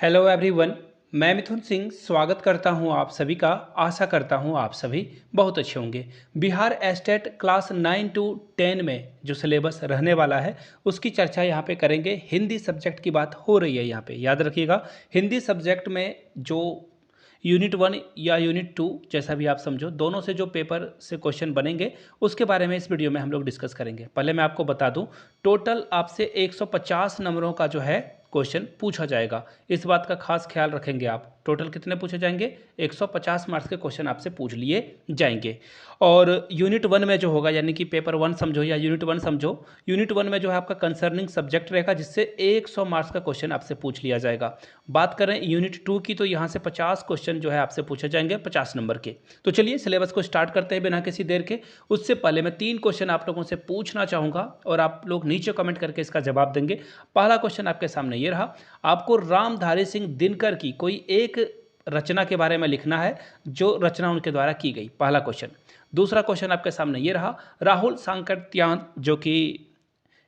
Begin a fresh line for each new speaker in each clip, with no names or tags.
Hello everyone. मैं मिथुन सिंह स्वागत करता हूं आप सभी का। आशा करता हूं आप सभी बहुत अच्छे होंगे। बिहार एस्टेट क्लास 9 टू 10 में जो सिलेबस रहने वाला है उसकी चर्चा यहां पे करेंगे। हिंदी सब्जेक्ट की बात हो रही है यहां पे, याद रखिएगा। हिंदी सब्जेक्ट में जो यूनिट 1 या यूनिट 2 जैसा भी आप समझो, दोनों से जो पेपर से क्वेश्चन बनेंगे उसके बारे में इस वीडियो में हम लोग डिस्कस करेंगे। पहले मैं आपको बता दूं, टोटल आपसे 150 नंबरों का जो है क्वेश्चन पूछा जाएगा। इस बात का खास ख्याल रखेंगे आप। टोटल कितने पूछे जाएंगे? 150 मार्क्स के क्वेश्चन आपसे पूछ लिए जाएंगे। और यूनिट 1 में जो होगा, यानी कि पेपर 1 समझो या यूनिट 1 समझो, यूनिट 1 में जो है आपका कंसर्निंग सब्जेक्ट रहेगा जिससे 100 मार्क्स का क्वेश्चन आपसे पूछ लिया जाएगा। बात करें यूनिट 2 की तो यहाँ से 50 क्वेश्चन जो है आपसे पूछे जाएंगे 50 नंबर के। तो चलिए सिलेबस को स्टार्ट करते हैं बिना किसी देर के। उससे पहले मैं 3 क्वेश्चन आप लोगों से पूछना चाहूँगा और आप लोग नीचे कमेंट करके इसका जवाब देंगे। पहला क्वेश्चन आपके सामने ये रहा, आपको रामधारी सिंह दिनकर की कोई एक रचना के बारे में लिखना है जो रचना उनके द्वारा की गई। पहला क्वेश्चन। दूसरा क्वेश्चन आपके सामने ये रहा, राहुल सांकृत्यान जो कि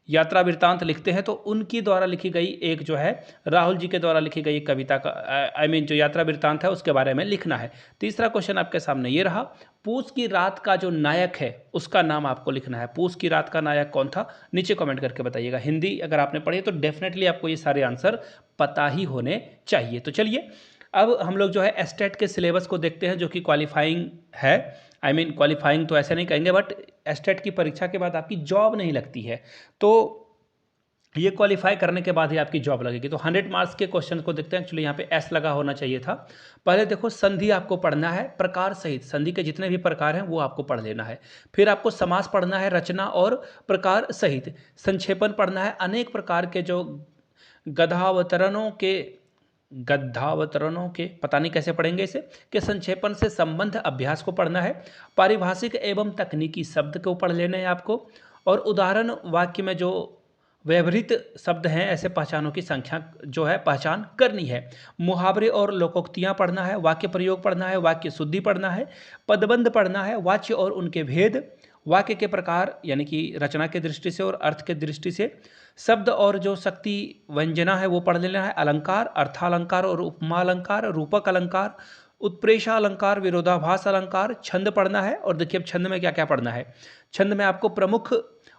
यात्रा वृत्तांत लिखते हैं तो उनकी द्वारा लिखी गई एक जो है, राहुल जी के द्वारा लिखी गई एक कविता का जो यात्रा वृत्तांत है उसके बारे में लिखना है। तीसरा क्वेश्चन आपके सामने ये रहा, पूस की रात का जो नायक है उसका नाम आपको लिखना है। पूस की रात का नायक कौन था? नीचे कमेंट करके बताइएगा। हिंदी अगर आपने पढ़ी तो डेफिनेटली आपको ये सारे आंसर पता ही होने चाहिए। तो चलिए अब हम लोग जो है एस्टेट के सिलेबस को देखते हैं जो कि क्वालिफाइंग है। क्वालिफाइंग तो ऐसे नहीं कहेंगे, बट एस्टेट की परीक्षा के बाद आपकी जॉब नहीं लगती है, तो ये क्वालिफाई करने के बाद ही आपकी जॉब लगेगी। तो 100 मार्क्स के क्वेश्चन को देखते हैं। एक्चुअली यहाँ पे एस लगा होना चाहिए था। पहले देखो, संधि आपको पढ़ना है प्रकार सहित। संधि के जितने भी प्रकार हैं वो आपको पढ़ लेना है। फिर आपको समास पढ़ना है रचना और प्रकार सहित। संक्षेपण पढ़ना है, अनेक प्रकार के जो गद्यावतरणों के पता नहीं कैसे पढ़ेंगे इसे, के संक्षेपण से संबंध अभ्यास को पढ़ना है। पारिभाषिक एवं तकनीकी शब्द को पढ़ लेना है आपको। और उदाहरण वाक्य में जो व्यवहृत शब्द हैं ऐसे पहचानों की संख्या जो है पहचान करनी है। मुहावरे और लोकोक्तियाँ पढ़ना है। वाक्य प्रयोग पढ़ना है। वाक्य शुद्धि पढ़ना है। पदबंध पढ़ना है। वाच्य और उनके भेद। वाक्य के प्रकार यानी कि रचना के दृष्टि से और अर्थ के दृष्टि से। शब्द और जो शक्ति व्यंजना है वो पढ़ लेना है। अलंकार, अर्थालंकार और उपमा अलंकार, रूपक अलंकार, उत्प्रेक्षा अलंकार, विरोधाभास अलंकार। छंद पढ़ना है। और देखिए अब छंद में क्या क्या पढ़ना है। छंद में आपको प्रमुख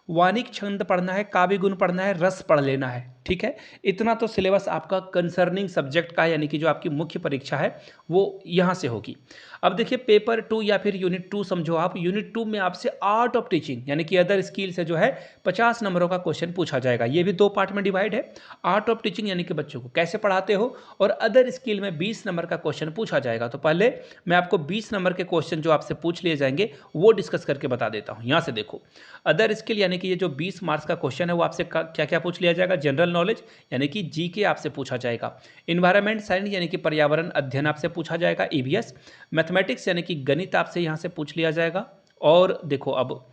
वाणिक छंद पढ़ना है, काव्य गुण पढ़ना है, रस पढ़ लेना है। ठीक है, इतना तो सिलेबस आपका कंसर्निंग सब्जेक्ट का यानी कि जो आपकी मुख्य परीक्षा है वो यहाँ से होगी। अब देखिए पेपर 2 या फिर यूनिट 2 समझो आप। यूनिट 2 में आपसे आर्ट ऑफ टीचिंग यानी कि अदर स्किल से जो है 50 नंबरों का क्वेश्चन पूछा जाएगा। ये भी 2 पार्ट में डिवाइड है। आर्ट ऑफ टीचिंग यानी कि बच्चों को कैसे पढ़ाते हो, और अदर स्किल में 20 नंबर का क्वेश्चन पूछा जाएगा। तो पहले मैं आपको 20 नंबर के क्वेश्चन जो आपसे पूछ लिए जाएंगे वो डिस्कस करके बता देता हूँ। यहाँ से देखो, अदर स्किल यानी कि ये जो 20 मार्क्स का क्वेश्चन है वो आपसे क्या क्या पूछ लिया जाएगा। जनरल नॉलेज यानी कि जीके आपसे पूछा जाएगा। इन्वायरमेंट साइंस यानी कि पर्यावरण अध्ययन आपसे पूछा जाएगा, ईवीएस। मैथमेटिक्स यानी कि गणित आपसे यहाँ से पूछ लिया जाएगा। और देखो अब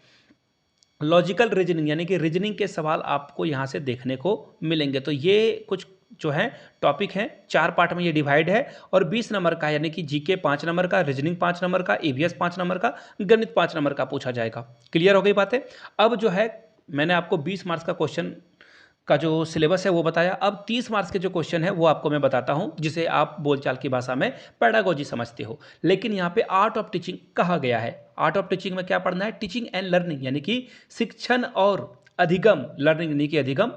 लॉजिकल रीजनिंग यानी कि रीजनिंग के सवाल आपको यहाँ से देखने को मिलेंगे। तो ये कुछ जो है टॉपिक हैं, 4 पार्ट में ये डिवाइड है। और 20 नंबर का यानी कि जीके 5 नंबर का, रीजनिंग 5 नंबर का, ईवीएस 5 नंबर का, गणित 5 नंबर का पूछा जाएगा। क्लियर हो गई बातें? अब जो है मैंने आपको 20 मार्क्स का क्वेश्चन का जो सिलेबस है वो बताया। अब 30 मार्क्स के जो क्वेश्चन है वो आपको मैं बताता हूं, जिसे आप बोलचाल की भाषा में पेडागोजी समझते हो। लेकिन यहाँ पे आर्ट ऑफ टीचिंग कहा गया है। आर्ट ऑफ टीचिंग में क्या पढ़ना है? टीचिंग एंड लर्निंग यानी कि शिक्षण और अधिगम, लर्निंग यानी कि अधिगम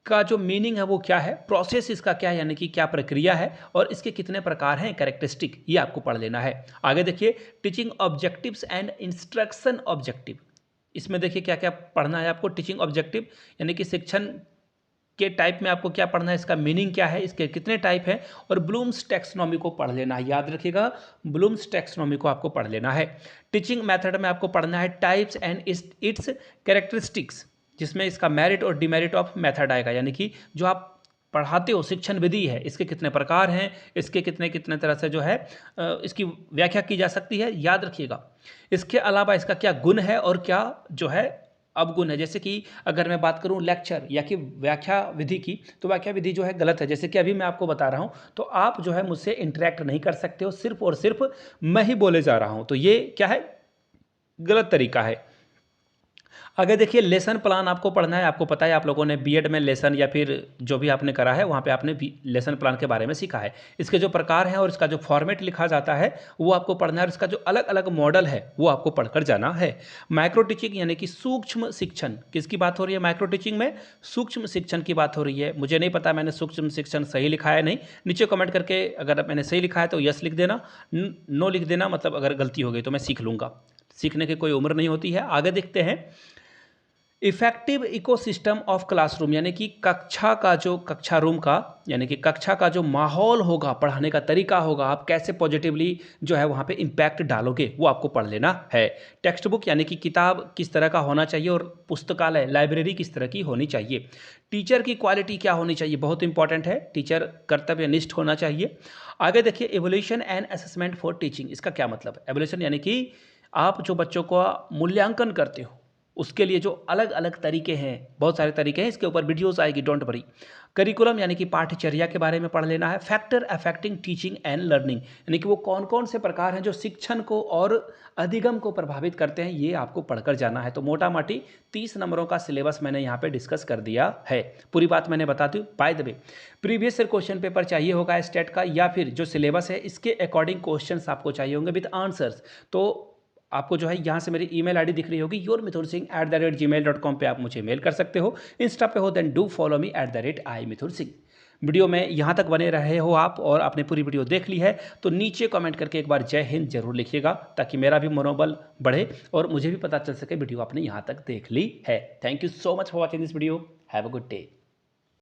का जो मीनिंग है वो क्या है, प्रोसेस इसका क्या है यानी कि क्या प्रक्रिया है, और इसके कितने प्रकार हैं, कैरेक्टरिस्टिक, ये आपको पढ़ लेना है। आगे देखिए, teaching objectives and instruction objective. इसमें देखिए क्या क्या पढ़ना है आपको। टीचिंग ऑब्जेक्टिव यानी कि शिक्षण के टाइप में आपको क्या पढ़ना है, इसका मीनिंग क्या है, इसके कितने टाइप हैं, और ब्लूम्स टैक्सोनॉमी को पढ़ लेना है। याद रखिएगा, ब्लूम्स टैक्सोनॉमी को आपको पढ़ लेना है। टीचिंग मेथड में आपको पढ़ना है टाइप्स एंड इट्स कैरेक्टरिस्टिक्स, जिसमें इसका मेरिट और डिमेरिट ऑफ मेथड आएगा, यानी कि जो आप पढ़ाते हो शिक्षण विधि है इसके कितने प्रकार हैं, इसके कितने कितने तरह से जो है इसकी व्याख्या की जा सकती है। याद रखिएगा, इसके अलावा इसका क्या गुण है और क्या जो है अवगुण है। जैसे कि अगर मैं बात करूं लेक्चर या कि व्याख्या विधि की, तो व्याख्या विधि जो है गलत है। जैसे कि अभी मैं आपको बता रहा हूं तो आप जो है मुझसे इंटरेक्ट नहीं कर सकते हो, सिर्फ और सिर्फ मैं ही बोले जा रहा हूं, तो ये क्या है, गलत तरीका है। आगे देखिए लेसन प्लान आपको पढ़ना है। आपको पता है आप लोगों ने बीएड में लेसन या फिर जो भी आपने करा है वहाँ पे आपने लेसन प्लान के बारे में सीखा है। इसके जो प्रकार हैं और इसका जो फॉर्मेट लिखा जाता है वो आपको पढ़ना है, और इसका जो अलग अलग मॉडल है वो आपको पढ़कर जाना है। माइक्रो टीचिंग यानी कि सूक्ष्म शिक्षण, किसकी बात हो रही है माइक्रो टीचिंग में? सूक्ष्म शिक्षण की बात हो रही है। मुझे नहीं पता मैंने सूक्ष्म शिक्षण सही लिखा है नहीं, नीचे कमेंट करके अगर मैंने सही लिखा है तो यस लिख देना, नो लिख देना, मतलब अगर गलती हो गई तो मैं सीख लूँगा। सीखने की कोई उम्र नहीं होती है। आगे देखते हैं इफेक्टिव इकोसिस्टम ऑफ क्लासरूम, यानी कि कक्षा का जो कक्षा रूम का यानी कि कक्षा का जो माहौल होगा, पढ़ाने का तरीका होगा, आप कैसे पॉजिटिवली जो है वहाँ पे इम्पैक्ट डालोगे वो आपको पढ़ लेना है। टेक्स्ट बुक यानी कि किताब किस तरह का होना चाहिए, और पुस्तकालय लाइब्रेरी किस तरह की होनी चाहिए। टीचर की क्वालिटी क्या होनी चाहिए, बहुत इंपॉर्टेंट है, टीचर कर्तव्यनिष्ठ होना चाहिए। आगे देखिए evolution and assessment for teaching, इसका क्या मतलब है? एवोल्यूशन यानी कि आप जो बच्चों का मूल्यांकन करते हो उसके लिए जो अलग अलग तरीके हैं, बहुत सारे तरीके हैं, इसके ऊपर वीडियोस आएगी, डोंट वरी। करिकुलम यानी कि पाठ्यचर्या के बारे में पढ़ लेना है। Factor affecting teaching and learning, यानी कि वो कौन कौन से प्रकार हैं जो शिक्षण को और अधिगम को प्रभावित करते हैं, ये आपको पढ़कर जाना है। तो मोटा मोटी 30 नंबरों का सिलेबस मैंने यहाँ पे डिस्कस कर दिया है। पूरी बात मैंने बता दी। By the way previous year question paper चाहिए होगा स्टेट का, या फिर जो सिलेबस है इसके अकॉर्डिंग क्वेश्चंस आपको चाहिए होंगे विद आंसर्स, तो आपको जो है यहाँ से मेरी ईमेल आईडी दिख रही होगी yourmithursingh@gmail.com पे आप मुझे मेल कर सकते हो। इंस्टा पे हो then do follow me @imithursingh। Video में यहाँ तक बने रहे हो आप और आपने पूरी वीडियो देख ली है तो नीचे कमेंट करके एक बार जय हिंद जरूर लिखिएगा, ताकि मेरा भी मनोबल बढ़े और मुझे भी पता चल सके वीडियो आपने यहाँ तक देख ली है। Thank you so much for watching this video. Have a good day.